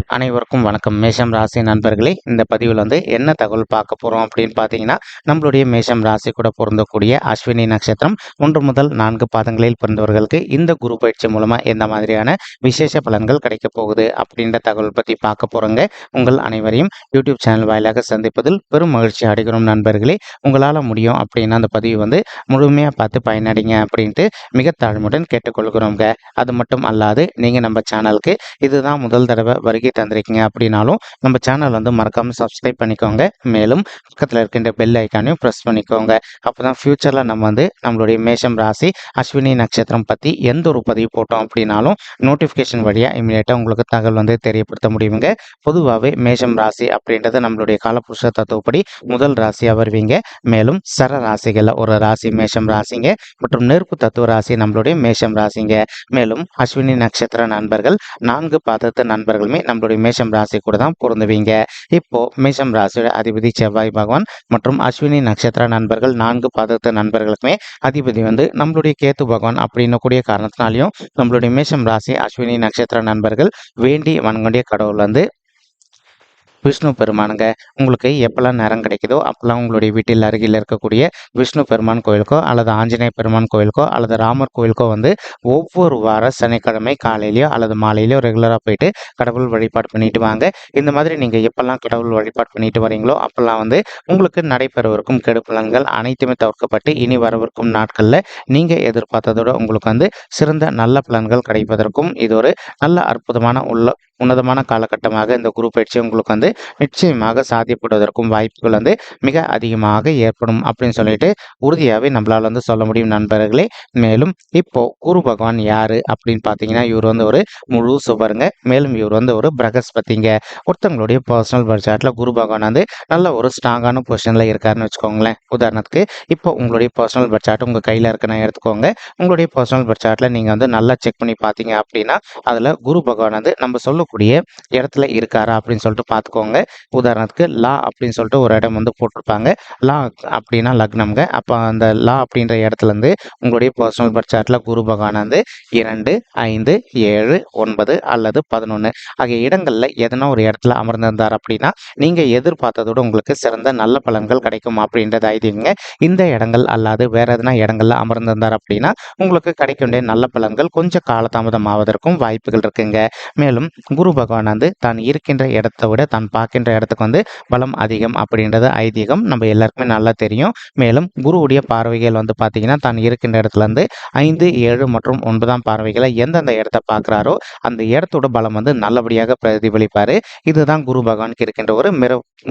அனைவருக்கும் வணக்கம். மேஷம் ராசி நண்பர்களே, இந்த பதிவில் என்ன தகவல் பார்க்க போகிறோம் அப்படின்னு பார்த்தீங்கன்னா, நம்மளுடைய மேஷம் ராசி கூட பொருந்தக்கூடிய அஸ்வினி நட்சத்திரம் 1 முதல் 4 பாதங்களில் பிறந்தவர்களுக்கு இந்த குரு பயிற்சி மூலமாக எந்த மாதிரியான விசேஷ பலன்கள் கிடைக்க போகுது அப்படின்ற தகவல் பற்றி பார்க்க போகிறோங்க. உங்கள் அனைவரையும் யூடியூப் சேனல் வாயிலாக சந்திப்பதில் பெரும் மகிழ்ச்சி அடைகிறோம் நண்பர்களே. உங்களால் முடியும் அப்படின்னா அந்த பதிவு முழுமையாக பார்த்து பயனடைங்க அப்படின்ட்டு மிக தாழ்மையுடன் கேட்டுக்கொள்கிறோங்க. அது மட்டும் அல்லாது நீங்கள் நம்ம சேனலுக்கு இதுதான் முதல் தடவை வருகை தந்திருக்கீங்க அப்படின்னாலும் நம்ம சேனல் மறக்காம சப்ஸ்கிரைப் பண்ணிக்கோங்க. மேலும் பக்கத்தில் இருக்கின்ற பெல் ஐக்கானையும் ப்ரெஸ் பண்ணிக்கோங்க. அப்போதான் ஃபியூச்சரில் நம்ம நம்மளுடைய மேஷம் ராசி அஸ்வினி நட்சத்திரம் பற்றி எந்த ஒரு பதிவு போட்டோம் அப்படின்னாலும் நோட்டிஃபிகேஷன் வழியாக இமீடியட்டாக உங்களுக்கு தகவல் தெரியப்படுத்த முடியுங்க. பொதுவாகவே மேஷம் ராசி அப்படின்றது நம்மளுடைய காலபுருஷ தத்துவப்படி முதல் ராசியாக வருவீங்க. மேலும் சர ராசிகளில் ஒரு ராசி மேஷம் ராசிங்க மற்றும் நெருப்பு தத்துவ ராசி நம்மளுடைய மேஷம் ராசிங்க. மேலும் அஸ்வினி நட்சத்திர நண்பர்கள் 4 பாதத்து நண்பர்களுமே நம்மளுடைய மேஷம் ராசி கூட தான் பொருந்துவீங்க. இப்போ மேஷம் ராசியோட அதிபதி செவ்வாய் பகவான் மற்றும் அஸ்வினி நட்சத்திர நண்பர்கள் 4 பாதத்து நண்பர்களுக்குமே அதிபதி நம்மளுடைய கேத்து பகவான் அப்படின்னு கூடிய காரணத்தினாலையும் நம்மளுடைய மேஷம் ராசி அஸ்வினி நட்சத்திர நண்பர்கள் வேண்டி வணங்கக்கூடிய கடவுள் விஷ்ணு பெருமானுங்க. உங்களுக்கு எப்பெல்லாம் நேரம் கிடைக்குதோ அப்பெல்லாம் உங்களுடைய வீட்டில் அருகில் இருக்கக்கூடிய விஷ்ணு பெருமான் கோயிலுக்கோ அல்லது ஆஞ்சநேய பெருமான் கோயிலுக்கோ அல்லது ராமர் கோயிலுக்கோ ஒவ்வொரு வார சனிக்கிழமை காலையிலையோ அல்லது மாலையிலையோ ரெகுலராக போயிட்டு கடவுள் வழிபாடு பண்ணிட்டு வாங்க. இந்த மாதிரி நீங்கள் எப்பெல்லாம் கடவுள் வழிபாடு பண்ணிட்டு வரீங்களோ அப்பெல்லாம் உங்களுக்கு நடைபெறவிருக்கும் கெடு பலன்கள் அனைத்துமே தவிர்க்கப்பட்டு இனி வரவிருக்கும் நாட்களில் நீங்கள் எதிர்பார்த்ததோட உங்களுக்கு சிறந்த நல்ல பலன்கள் கிடைப்பதற்கும் இது ஒரு நல்ல அற்புதமான உன்னதமான காலகட்டமாக இந்த குரு பயிற்சி உங்களுக்கு நிச்சயமாக சாத்தியப்படுவதற்கும் வாய்ப்புகள் மிக அதிகமாக ஏற்படும் அப்படின்னு சொல்லிட்டு உறுதியாகவே நம்மளால் சொல்ல முடியும் நண்பர்களே. மேலும் இப்போ குரு பகவான் யாரு அப்படின்னு பார்த்தீங்கன்னா இவர் ஒரு முழு சுபருங்க. மேலும் இவர் ஒரு பிரகஸ்பதிங்க. ஒருத்தவங்களுடைய பர்சனல் பட்ஜெட்ல குரு பகவான் நல்ல ஒரு ஸ்ட்ராங்கான பொசிஷன்ல இருக்காருன்னு வச்சுக்கோங்களேன். உதாரணத்துக்கு இப்போ உங்களுடைய பர்சனல் பட்ஜெட் உங்க கையில இருக்குன்னு எடுத்துக்கோங்க. உங்களுடைய பர்சனல் பட்ஜெட்ல நீங்க நல்லா செக் பண்ணி பார்த்தீங்க அப்படின்னா அதுல குரு பகவான் நம்ம சொல்லக்கூடிய இடத்துல இருக்காரா அப்படின்னு சொல்லிட்டு பார்த்துக்கோங்க. உதாரணத்துக்கு லா அப்படின்னு சொல்லிட்டு ஒரு இடம் போட்டிருப்பாங்க. லா அப்படின்னா லக்னம்ங்க. அப்போ அந்த லா அப்படின்ற இடத்துல உங்களுடைய பர்சனல் பர்த் குரு பகவான் 2, 5, 7, 9 அல்லது 11 ஆகிய இடங்கள்ல எதனா ஒரு இடத்துல அமர்ந்திருந்தார் அப்படின்னா நீங்க எதிர்பார்த்ததோடு உங்களுக்கு சிறந்த நல்ல பலன்கள் கிடைக்கும் அப்படின்றது ஐதீகங்க. இந்த இடங்கள் அல்லாது வேற எதனா இடங்கள்ல அமர்ந்திருந்தார் அப்படின்னா உங்களுக்கு கிடைக்க வேண்டிய நல்ல பலன்கள் கொஞ்சம் காலதாமதம் ஆவதற்கும் வாய்ப்புகள் இருக்குங்க. மேலும் குரு பகவான் தான் இருக்கின்ற இடத்தை விட தான் பார்க்கின்ற இடத்துக்கு பலம் அதிகம் அப்படின்றது ஐதீகம் நம்ம எல்லாருக்குமே நல்லா தெரியும். மேலும் குருவுடைய பார்வைகள் பார்த்தீங்கன்னா தான் இருக்கின்ற இடத்துல 5, 7 மற்றும் 9ஆம் பார்வைகளை எந்தெந்த இடத்தை பார்க்குறாரோ அந்த இடத்தோட பலம் நல்லபடியாக பிரதிபலிப்பாரு. இதுதான் குரு பகவானுக்கு இருக்கின்ற ஒரு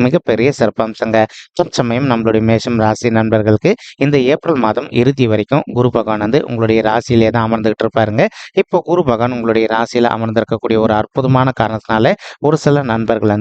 மிகப்பெரிய சிறப்பம்சங்க. தற்சமயம் நம்மளுடைய மேஷம் ராசி நண்பர்களுக்கு இந்த ஏப்ரல் மாதம் இறுதி வரைக்கும் குரு பகவான் உங்களுடைய ராசியிலே தான் அமர்ந்துகிட்டு இருப்பாருங்க. இப்போ குரு பகவான் உங்களுடைய ராசியில அமர்ந்திருக்கக்கூடிய ஒரு அற்புதமான காரணத்தினால ஒரு சில நண்பர்கள்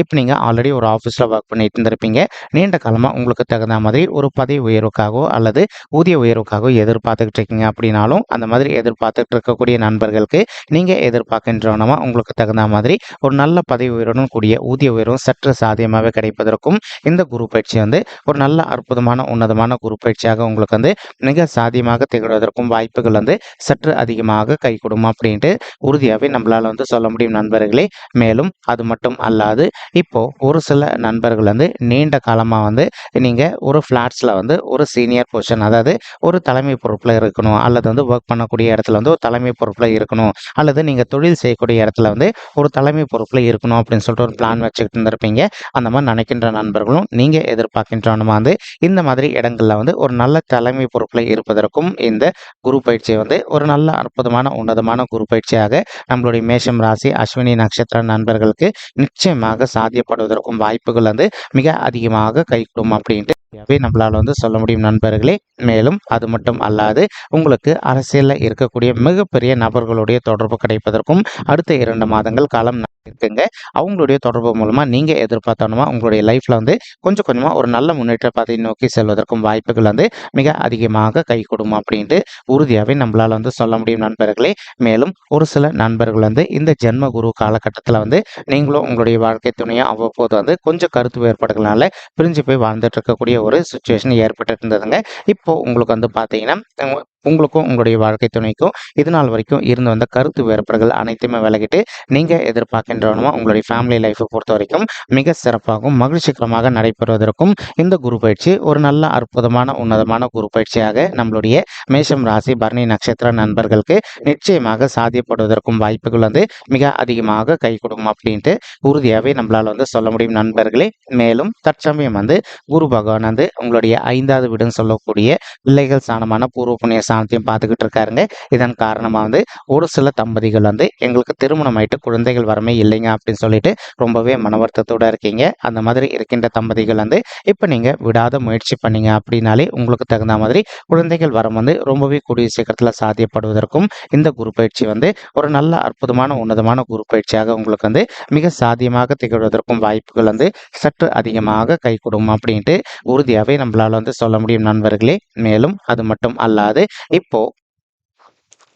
இப்போ நீங்கள் ஆல்ரெடி ஒரு ஆஃபீஸில் ஒர்க் பண்ணிட்டு இருந்திருப்பீங்க. நீண்ட காலமாக உங்களுக்கு தகுந்த மாதிரி ஒரு பதவி உயர்வுக்காகவோ அல்லது ஊதிய உயர்வுக்காகவோ எதிர்பார்த்துக்கிட்டு இருக்கீங்க அப்படின்னாலும் அந்த மாதிரி எதிர்பார்த்துட்டு இருக்கக்கூடிய நண்பர்களுக்கு நீங்கள் எதிர்பார்க்கின்றவனமா உங்களுக்கு தகுந்த மாதிரி ஒரு நல்ல பதவி உயர்வுடன் கூடிய ஊதிய உயர்வும் சற்று சாத்தியமாகவே கிடைப்பதற்கும் இந்த குரு பயிற்சி ஒரு நல்ல அற்புதமான உன்னதமான குரு பயிற்சியாக உங்களுக்கு மிக சாத்தியமாக திகழ்வதற்கும் வாய்ப்புகள் சற்று அதிகமாக கைகூடும் அப்படின்ட்டு உறுதியாகவே நம்மளால் சொல்ல முடியும் நண்பர்களே. மேலும் அது மட்டும் அல்லாது இப்போ ஒரு சில நண்பர்கள் நீண்ட காலமாக நீங்கள் ஒரு ஃப்ளாட்ஸில் ஒரு சீனியர் பொசிஷன் அதாவது ஒரு தலைமை பொறுப்பில் இருக்கணும் அல்லது ஒர்க் பண்ணக்கூடிய இடத்துல ஒரு தலைமை பொறுப்பில் இருக்கணும் அல்லது நீங்கள் தொழில் செய்யக்கூடிய இடத்துல ஒரு தலைமை பொறுப்பில் இருக்கணும் அப்படின்னு சொல்லிட்டு ஒரு பிளான் வச்சுக்கிட்டு இருந்திருப்பீங்க. அந்த மாதிரி நினைக்கின்ற நண்பர்களும் நீங்கள் எதிர்பார்க்கின்றவனுமா இந்த மாதிரி இடங்களில் ஒரு நல்ல தலைமை பொறுப்பில் இருப்பதற்கும் இந்த குரு பயிற்சி ஒரு நல்ல அற்புதமான உன்னதமான குரு பயிற்சியாக நம்மளுடைய மேஷம் ராசி அஸ்வினி நட்சத்திர நண்பர்களுக்கு நிச்சயமாக சாத்தியப்படுவதற்கும் வாய்ப்புகள் மிக அதிகமாக கைகூடும் அப்படின்ட்டு நம்மளால சொல்ல முடியும் நண்பர்களே. மேலும் அது மட்டும் அல்லாது உங்களுக்கு அரசியலில் இருக்கக்கூடிய மிகப்பெரிய நபர்களுடைய தொடர்பு கிடைப்பதற்கும் அடுத்த 2 மாதங்கள் காலம் இருக்குங்க. அவங்களுடைய தொடர்பு மூலமா நீங்க எதிர்பார்த்தோம்னா உங்களுடைய லைஃப்ல கொஞ்சம் கொஞ்சமா ஒரு நல்ல முன்னேற்ற பாதையை நோக்கி செல்வதற்கும் வாய்ப்புகள் மிக அதிகமாக கை கொடுக்கும் அப்படின்ட்டு உறுதியாகவே நம்மளால சொல்ல முடியும் நண்பர்களே. மேலும் ஒரு சில நண்பர்கள் இந்த ஜென்ம குரு காலகட்டத்தில் நீங்களும் உங்களுடைய வாழ்க்கை துணையை அவ்வப்போது கொஞ்சம் கருத்து வேறுபாடுகளால பிரிஞ்சு போய் வாழ்ந்துட்டு இருக்கக்கூடிய ஒரு சுச்சுவேஷன் ஏற்பட்டு இருந்ததுங்க. இப்போ உங்களுக்கு பார்த்தீங்கன்னா உங்களுக்கும் உங்களுடைய வாழ்க்கை துணைக்கும் இது நாள் வரைக்கும் இருந்து வந்த கருத்து வேறுபாடுகள் அனைத்துமே விலகிட்டு நீங்கள் எதிர்பார்க்கின்றவனமா உங்களுடைய ஃபேமிலி லைஃப்பை பொறுத்த வரைக்கும் மிக சிறப்பாகவும் மகிழ்ச்சிகரமாக நடைபெறுவதற்கும் இந்த குரு பயிற்சி ஒரு நல்ல அற்புதமான உன்னதமான குரு பயிற்சியாக நம்மளுடைய மேஷம் ராசி பரணி நட்சத்திர நண்பர்களுக்கு நிச்சயமாக சாத்தியப்படுவதற்கும் வாய்ப்புகள் மிக அதிகமாக கை கொடுக்கும் அப்படின்ட்டு உறுதியாகவே நம்மளால் சொல்ல முடியும் நண்பர்களே. மேலும் தற்சமயம் குரு பகவான் உங்களுடைய 5வது வீடுன்னு சொல்லக்கூடிய பிள்ளைகள் சாணமான பூர்வ புண்ணிய சாணத்தையும் பார்த்துக்கிட்டு இருக்காருங்க. இதன் காரணமாக ஒரு சில தம்பதிகள் எங்களுக்கு திருமணம் ஆயிட்டு குழந்தைகள் வரமே இல்லைங்க அப்படின்னு சொல்லிட்டு ரொம்பவே மன வருத்தத்தோட இருக்கீங்க. அந்த மாதிரி இருக்கின்ற தம்பதிகள் இப்போ நீங்கள் விடாத முயற்சி பண்ணீங்க அப்படின்னாலே உங்களுக்கு தகுந்த மாதிரி குழந்தைகள் வரம் ரொம்பவே கூடிய சீக்கிரத்தில் சாத்தியப்படுவதற்கும் இந்த குரு பயிற்சி ஒரு நல்ல அற்புதமான உன்னதமான குரு பயிற்சியாக உங்களுக்கு மிக சாத்தியமாக திகழ்வதற்கும் வாய்ப்புகள் சற்று அதிகமாக கை கொடுக்கும் அப்படின்ட்டு உறுதியாகவே நம்மளால சொல்ல முடியும் நண்பர்களே. மேலும் அது மட்டும் அல்லாது இப்போ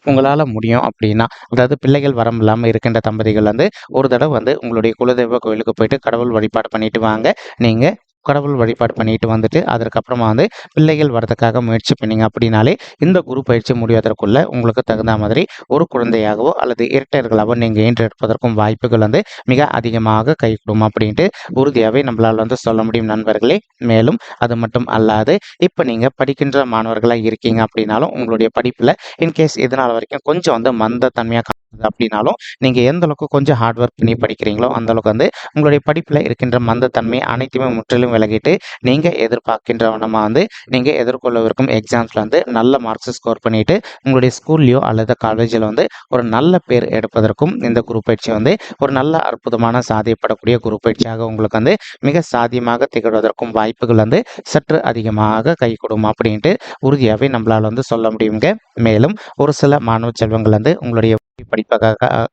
உங்களால் முடியும் அப்படின்னா, அதாவது பிள்ளைகள் வரம் இல்லாமல் இருக்கின்ற தம்பதிகள் ஒரு தடவை உங்களுடைய குலதெய்வ கோயிலுக்கு போயிட்டு கடவுள் வழிபாடு பண்ணிட்டு வாங்க. நீங்கள் கடவுள் வழிபாடு பண்ணிட்டு வந்துட்டு அதற்கப்புறமா பிள்ளைகள் வரதுக்காக முயற்சி பண்ணீங்க அப்படின்னாலே இந்த குரு பயிற்சி முடிவதற்குள்ள உங்களுக்கு தகுந்த மாதிரி ஒரு குழந்தையாகவோ அல்லது இரட்டையர்களாகவோ நீங்கள் ஈன்றெடுப்பதற்கும் வாய்ப்புகள் மிக அதிகமாக கை கொடுக்கும் அப்படின்ட்டு உறுதியாகவே நம்மளால் சொல்ல முடியும் நண்பர்களே. மேலும் அது மட்டும் அல்லாது இப்போ நீங்கள் படிக்கின்ற மாணவர்களாக இருக்கீங்க அப்படின்னாலும் உங்களுடைய படிப்பில் இன்கேஸ் இதனால் வரைக்கும் கொஞ்சம் மந்த தன்மையாக அப்படின்னாலும் நீங்கள் எந்த அளவுக்கு கொஞ்சம் ஹார்ட் ஒர்க் பண்ணி படிக்கிறீங்களோ அந்த அளவுக்கு உங்களுடைய படிப்பில் இருக்கின்ற மந்தத்தன்மை அனைத்துமே முற்றிலும் விலகிட்டு நீங்கள் எதிர்பார்க்கின்றவனமாக நீங்கள் எதிர்கொள்ளவிருக்கும் எக்ஸாம்ஸில் நல்ல மார்க்ஸ் ஸ்கோர் பண்ணிட்டு உங்களுடைய ஸ்கூல்லையோ அல்லது காலேஜில் ஒரு நல்ல பேர் எடுப்பதற்கும் இந்த குரு பயிற்சி ஒரு நல்ல அற்புதமான சாதியப்படக்கூடிய குரு பயிற்சியாக உங்களுக்கு மிக சாத்தியமாக திகழ்வதற்கும் வாய்ப்புகள் சற்று அதிகமாக கை கொடுக்கும் அப்படின்ட்டு உறுதியாகவே நம்மளால் சொல்ல முடியுங்க. மேலும் ஒரு சில மாணவ செல்வங்கள் உங்களுடைய படிப்புக்காக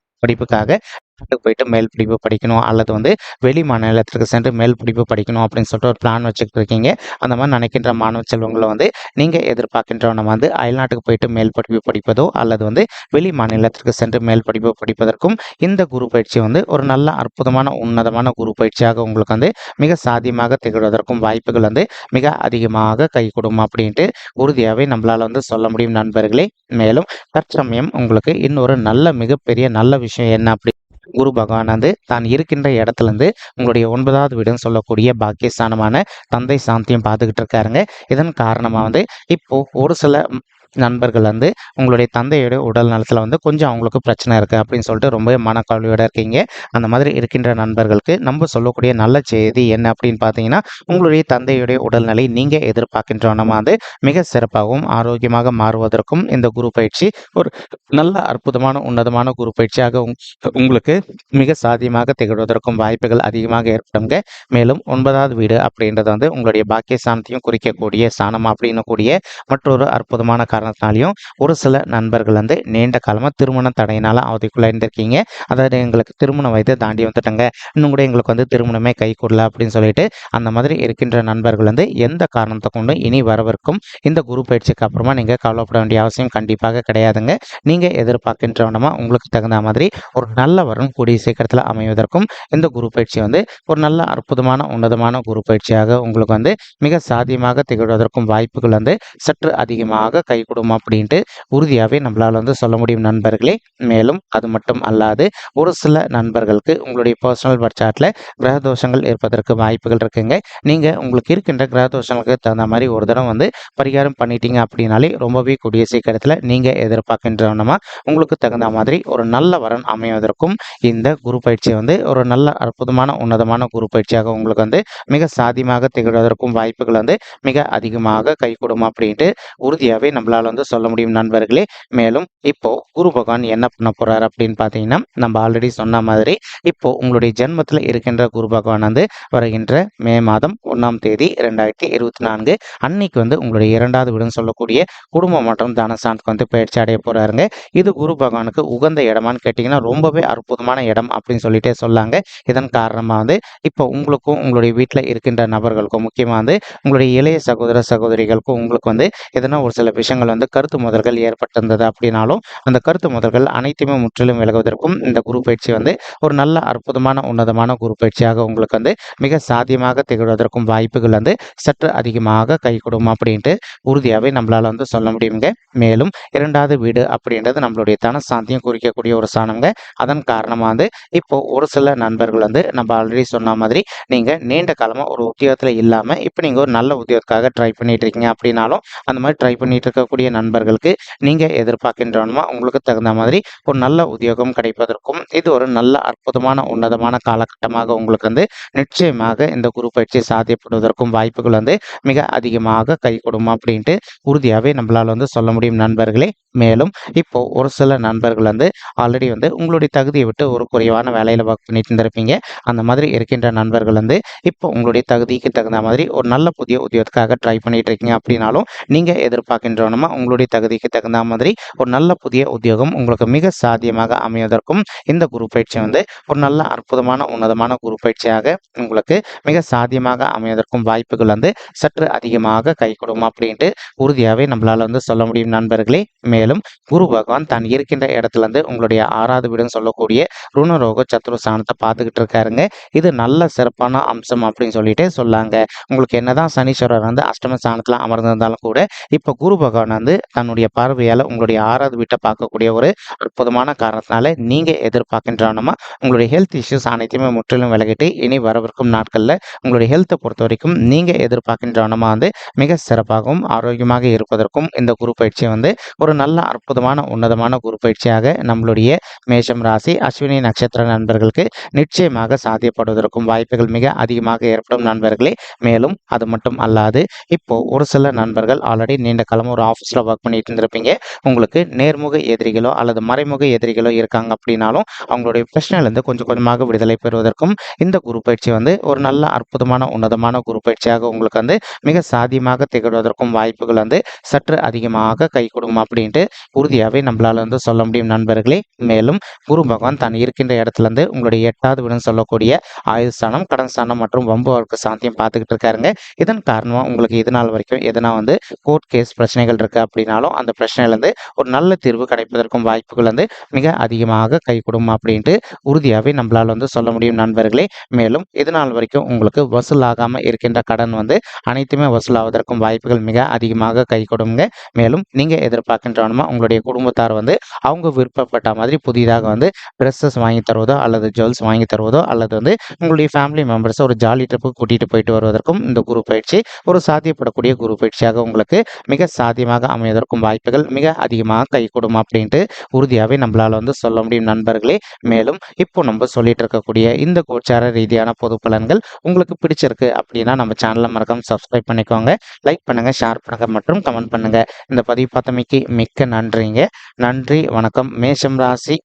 போயிட்டு மேல் படிப்பு படிக்கணும் அல்லது வெளி மாநிலத்திற்கு சென்று மேல் படிப்பு படிக்கணும் அப்படின்னு சொல்லிட்டு ஒரு பிளான் வச்சுக்கிட்டு இருக்கீங்க. அந்த மாதிரி நினைக்கின்ற மாணவ செல்வங்களை நீங்கள் எதிர்பார்க்கின்றவன அயல்நாட்டுக்கு போயிட்டு மேல் படிப்பு படிப்பதோ அல்லது வெளி மாநிலத்திற்கு சென்று மேல் படிப்பு படிப்பதற்கும் இந்த குரு பயிற்சி ஒரு நல்ல அற்புதமான உன்னதமான குரு பயிற்சியாக உங்களுக்கு மிக சாத்தியமாக திகழ்வதற்கும் வாய்ப்புகள் மிக அதிகமாக கை கொடுக்கும் அப்படின்ட்டு உறுதியாகவே நம்மளால் சொல்ல முடியும் நண்பர்களே. மேலும் தற்சமயம் உங்களுக்கு இன்னொரு நல்ல மிகப்பெரிய நல்ல விஷயம் என்ன அப்படி குரு பகவான் தான் இருக்கின்ற இடத்துல உங்களுடைய 9வது வீடுன்னு சொல்லக்கூடிய பாக்கியஸ்தானமான தந்தை சாந்தியும் பார்த்துக்கிட்டு இருக்காருங்க. இதன் காரணமாக இப்போ ஒரு சில நண்பர்கள் உங்களுடைய தந்தையோட உடல் நலத்தில் கொஞ்சம் அவங்களுக்கு பிரச்சனை இருக்குது அப்படின்னு சொல்லிட்டு ரொம்ப மனக்கவலையோட இருக்கீங்க. அந்த மாதிரி இருக்கின்ற நண்பர்களுக்கு நம்ம சொல்லக்கூடிய நல்ல செய்தி என்ன அப்படின்னு பார்த்தீங்கன்னா, உங்களுடைய தந்தையுடைய உடல்நிலை நீங்கள் எதிர்பார்க்கின்றவனமாக மிக சிறப்பாகவும் ஆரோக்கியமாக மாறுவதற்கும் இந்த குரு பயிற்சி ஒரு நல்ல அற்புதமான உன்னதமான குரு பயிற்சியாக உங்களுக்கு மிக சாத்தியமாக திகழ்வதற்கும் வாய்ப்புகள் அதிகமாக ஏற்படுங்க. மேலும் 9வது வீடு அப்படின்றது உங்களுடைய பாக்கிய சாணத்தையும் குறிக்கக்கூடிய சாணம் அப்படின்னு கூடிய மற்றொரு அற்புதமான காரணத்தினாலையும் ஒரு சில நண்பர்கள் நீண்ட காலமாக திருமண தடையினால அவதிக்குள்ள இருந்திருக்கீங்க. அதாவது எங்களுக்கு திருமண வயதை தாண்டி வந்துட்டங்க, இன்னும் கூட எங்களுக்கு திருமணமே கை கூடல அப்படின்னு சொல்லிட்டு அந்த மாதிரி இருக்கின்ற நண்பர்கள் எந்த காரணத்தை கொண்டும் இனி வரவிருக்கும் இந்த குரு பயிற்சிக்கு அப்புறமா நீங்கள் கவலைப்பட வேண்டிய அவசியம் கண்டிப்பாக கிடையாதுங்க. நீங்கள் எதிர்பார்க்கின்றவனமா உங்களுக்கு தகுந்த மாதிரி ஒரு நல்ல வரும் கூடிய சீக்கிரத்தில் அமைவதற்கும் இந்த குரு பயிற்சி ஒரு நல்ல அற்புதமான உன்னதமான குரு பயிற்சியாக உங்களுக்கு மிக சாத்தியமாக திகழ்வதற்கும் வாய்ப்புகள் சற்று அதிகமாக கை கொடுக்கும் அப்படின்ட்டு உறுதியாகவே நம்மளால் சொல்ல முடியும் நண்பர்களே. மேலும் அது மட்டும் அல்லாது ஒரு சில நண்பர்களுக்கு உங்களுடைய பர்சனல் பர்சாட்டில் கிரக தோஷங்கள் இருப்பதற்கு வாய்ப்புகள் இருக்குங்க. நீங்கள் உங்களுக்கு இருக்கின்ற கிரக தோஷங்களுக்கு தகுந்த மாதிரி ஒரு தடவை பரிகாரம் பண்ணிட்டீங்க அப்படின்னாலே ரொம்பவே கூடிய சீக்கிரத்தில் நீங்கள் எதிர்பார்க்கின்றவனமா உங்களுக்கு தகுந்த மாதிரி ஒரு நல்ல வரன் அமைவதற்கும் இந்த குரு பயிற்சி ஒரு நல்ல அற்புதமான உன்னதமான குரு பயிற்சியாக உங்களுக்கு மிக சாத்தியமாக திகழ்வதற்கும் வாய்ப்புகள் மிக அதிகமாக கை கொடுக்கும் அப்படின்ட்டு உறுதியாகவே நம்மளால் சொல்ல முடியும் நண்பர்களே. மேலும் இப்போ குரு பகவான் என்ன பண்ண போறார் அப்படின்னு பார்த்தீங்கன்னா, நம்ம ஆல்ரெடி சொன்ன மாதிரி இப்போ உங்களுடைய ஜென்மத்தில் இருக்கின்ற குரு பகவான் வருகின்ற மே மாதம் 1ஆம் தேதி 2024 அன்னைக்கு உங்களுடைய 2வது வீடுன்னு சொல்லக்கூடிய குடும்பம் மற்றும் தனஸ்தானத்துக்கு பயிற்சி அடைய போறாருங்க. இது குரு பகவானுக்கு உகந்த இடமான்னு கேட்டிங்கன்னா ரொம்பவே அற்புதமான இடம் அப்படின்னு சொல்லிட்டே சொல்லாங்க. இதன் காரணமாக இப்போ உங்களுக்கும் உங்களுடைய வீட்டில் இருக்கின்ற நபர்களுக்கும் முக்கியமாக உங்களுடைய இளைய சகோதர சகோதரிகளுக்கும் உங்களுக்கு எதனா ஒரு சில விஷயங்கள் கருத்து முதல்கள் ஏற்பட்டிருந்தது அப்படின்னாலும் அந்த கருத்து முதல்கள் அனைத்துமே முற்றிலும் விலகுவதற்கும் இந்த குரு பயிற்சி ஒரு நல்ல நல்ல அற்புதமான உன்னதமான குரு பயிற்சியாக உங்களுக்கு வந்து மிக சாத்தியமாக திகழ்வதற்கும் வாய்ப்புகள் வந்து சற்று அதிகமாக கைகூடும் அப்படின்ட்டு உறுதியாகவே நம்மளால வந்து சொல்ல முடியுங்க. மேலும் 2வது வீடு அப்படின்றது நம்மளுடைய தனசாந்தியம் குறிக்கக்கூடிய ஒரு ஸ்தானம்ங்க. அதன் காரணமாக வந்து இப்போ ஒரு சில நண்பர்கள் வந்து நம்ம ஆல்ரெடி சொன்ன மாதிரி நீங்கள் நீண்ட காலமாக ஒரு உத்தியோகத்தில் இல்லாமல் இப்போ நீங்கள் ஒரு நல்ல உத்தியோகத்துக்காக ட்ரை பண்ணிட்டு இருக்கீங்க அப்படின்னாலும் அந்த மாதிரி ட்ரை பண்ணிட்டு இருக்கக்கூடிய நண்பர்களுக்கு நீங்கள் எதிர்பார்க்கின்றனமா உங்களுக்கு தகுந்த மாதிரி ஒரு நல்ல உத்தியோகம் கிடைப்பதற்கும் இது ஒரு நல்ல அற்புதமான உன்னதமான காலகட்டமாக உங்களுக்கு வந்து நிச்சயமாக இந்த குரு பயிற்சி சாத்தியப்படுவதற்கும் வாய்ப்புகள் வந்து மிக அதிகமாக கைகூடும் அப்படின்ட்டு உறுதியாகவே நம்மளால் வந்து சொல்ல முடியும் நண்பர்களே. மேலும் இப்போ ஒரு சில நண்பர்கள் வந்து ஆல்ரெடி வந்து உங்களுடைய தகுதியை விட்டு ஒரு குறைவான வேலையில் ஒர்க் பண்ணிட்டு இருந்திருப்பீங்க. அந்த மாதிரி இருக்கின்ற நண்பர்கள் வந்து இப்போ உங்களுடைய தகுதிக்கு தகுந்த மாதிரி ஒரு நல்ல புதிய உத்தியோகத்துக்காக ட்ரை பண்ணிட்டு இருக்கீங்க அப்படின்னாலும் நீங்கள் எதிர்பார்க்கின்றனமா உங்களுடைய தகுதிக்கு தகுந்த மாதிரி ஒரு நல்ல புதிய உத்தியோகம் உங்களுக்கு மிக சாத்தியமாக அமைவதற்கும் இந்த குரு பயிற்சி வந்து ஒரு நல்ல அற்புதமான உன்னதமான குரு பயிற்சியாக உங்களுக்கு மிக சாத்தியமாக அமைவதற்கும் வாய்ப்புகள் வந்து சற்று அதிகமாக கைகூடும் அப்படின்ட்டு உறுதியாகவே நம்மளால வந்து சொல்ல முடியும் நண்பர்களே. மேலும் குரு பகவான் தான் இருக்கின்ற இடத்துல இருந்து உங்களுடைய 6வது வீடுன்னு சொல்லக்கூடிய ருணரோக சத்ரு ஸ்தானத்தை பார்த்துக்கிட்டு இருக்காருங்க. இது நல்ல சிறப்பான அம்சம் அப்படின்னு சொல்லிட்டு சொல்லாங்க. உங்களுக்கு என்னதான் சனீஸ்வரர் வந்து அஷ்டம ஸ்தானத்தில் அமர்ந்திருந்தாலும் கூட இப்போ குரு பகவான் வந்து தன்னுடைய பார்வையால் உங்களுடைய 6வது வீட்டை பார்க்கக்கூடிய ஒரு அற்புதமான காரணத்தினால நீங்கள் எதிர்பார்க்கின்றனமா உங்களுடைய ஹெல்த் இஷ்யூஸ் அனைத்தையுமே முற்றிலும் விலகிட்டு இனி வரவிருக்கும் நாட்களில் உங்களுடைய ஹெல்த்தை பொறுத்த வரைக்கும் நீங்கள் எதிர்பார்க்கின்றனமா வந்து மிக சிறப்பாகவும் ஆரோக்கியமாக இருப்பதற்கும் இந்த குரு பயிற்சி வந்து ஒரு நல்ல அற்புதமான உன்னதமான குரு பயிற்சியாக நம்மளுடைய மேஷம் ராசி அஸ்வினி நட்சத்திர நண்பர்களுக்கு நிச்சயமாக சாத்தியப்படுவதற்கும் வாய்ப்புகள் மிக அதிகமாக ஏற்படும் நண்பர்களே. மேலும் அது மட்டும் அல்லாது இப்போ ஒரு சில நண்பர்கள் ஆல்ரெடி நீண்ட காலம் ஒரு ஆஃபீஸில் ஒர்க் பண்ணிட்டு இருந்திருப்பீங்க. உங்களுக்கு நேர்முக எதிரிகளோ அல்லது மறைமுக எதிரிகளோ இருக்காங்க அப்படின்னாலும் அவங்களுடைய பிரச்சனையிலிருந்து கொஞ்சம் கொஞ்சமாக விடுதலை பெறுவதற்கும் இந்த குரு பயிற்சி வந்து ஒரு நல்ல அற்புதமான உன்னதமான குரு பயிற்சியாக உங்களுக்கு வந்து மிக சாத்தியமாக திகழ்வதற்கும் வாய்ப்புகள் வந்து சற்று அதிகமாக கைகூடும் அப்படின்ட்டு உறுதியாகவே நம்மளால வந்து சொல்ல முடியும் நண்பர்களே. மேலும் குரு பகவான் தான் இருக்கின்ற இடத்துல இருந்து உங்களுடைய 8வது வீடுன்னு சொல்லக்கூடிய ஆயுஸ்தானம் கடன் ஸ்தானம் மற்றும் வம்பு வழக்கு சாந்தியம் பார்த்துக்கிட்டு இருக்காருங்க. இதன் காரணமாக உங்களுக்கு இது நாள் வரைக்கும் எதனா வந்து கோர்ட் கேஸ் பிரச்சனைகள் இருக்கு அப்படின்னாலும் அந்த பிரச்சனையிலேருந்து ஒரு நல்ல தீர்வு கிடைப்பதற்கும் வாய்ப்புகள் வந்து மிக அதிகமாக கைகூடும் அப்படின்ட்டு உறுதியாகவே நம்மளால் வந்து சொல்ல முடியும் நண்பர்களே. மேலும் இது நாள் வரைக்கும் உங்களுக்கு வசூலாகாமல் இருக்கின்ற கடன் வந்து அனைத்துமே வசூலாவதற்கும் வாய்ப்புகள் மிக அதிகமாக கைகூடுங்க. மேலும் நீங்கள் எதிர்பார்க்கின்றனமா உங்களுடைய குடும்பத்தார் வந்து அவங்க விருப்பப்பட்ட மாதிரி புதிதாக வந்து ட்ரெஸ்ஸஸ் வாங்கி தருவதோ அல்லது ஜுவல்ஸ் வாங்கி தருவதோ அல்லது வந்து உங்களுடைய ஃபேமிலி மெம்பர்ஸை ஒரு ஜாலி ட்ரிப்புக்கு கூட்டிகிட்டு போயிட்டு வருவதற்கும் இந்த குரு பயிற்சி ஒரு சாத்தியப்படக்கூடிய குரு பயிற்சியாக உங்களுக்கு மிக சாத்தியமாக அமைவதற்கும் வாய்ப்புகள் மிக அதிகமாக கைகூடும் அப்படின்ட்டு உறுதியாகவே நம்மளால் வந்து சொல்ல முடியும் நண்பர்களே. மேலும் இப்போ நம்ம சொல்லிட்டு இருக்கக்கூடிய இந்த கோச்சார ரீதியான பொது பலன்கள் உங்களுக்கு பிடிச்சிருக்கு அப்படின்னா நம்ம சேனலை மறக்காம சப்ஸ்கிரைப் பண்ணிக்கோங்க, லைக் பண்ணுங்க, ஷேர் பண்ணுங்க மற்றும் கமெண்ட் பண்ணுங்க. இந்த பதிவு பார்த்தமைக்கு மிக்க நன்றிங்க. நன்றி, வணக்கம். மேஷம் ராசி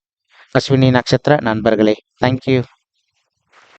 அஸ்வினி நட்சத்திர நண்பர்களே, தேங்க்யூ.